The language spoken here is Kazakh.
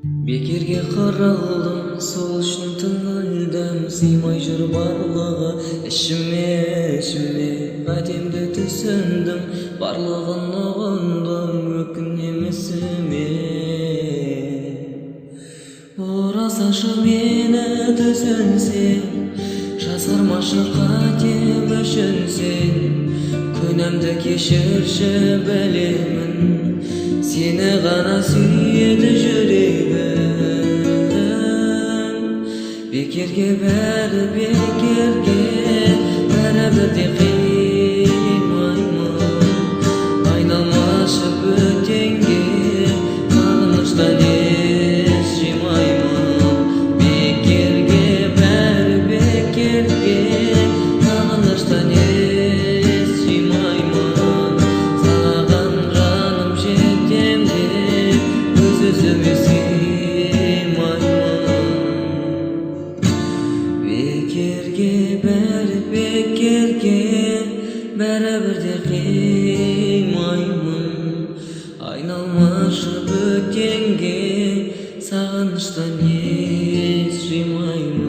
Бекерге қаралдым, сол үшін тыңылдым, сыймай жүр барлығы ішіме қатемді түсіндім, барлығын ұғындым, өкінем ісіме. Орасашы мені түсінсең, жасармашы қатем үшін сен, күнәмді кешірші білемін, сені ғана сүйеді жүрегім. Бекерге бәрі бекерге, бәрібірде қимаймын, айналмашы бөтенге, сағыныштан ес жимаймын. Бекерге бәрі бекерге, сағыныштан ес жимаймын. Саған жаным жетем деп өз-өзіме сыймаймын. Бекерге бәрі бекерге, бәрібірде қимаймын, айналмашы бөтенге, сағыныштан ес жимаймын.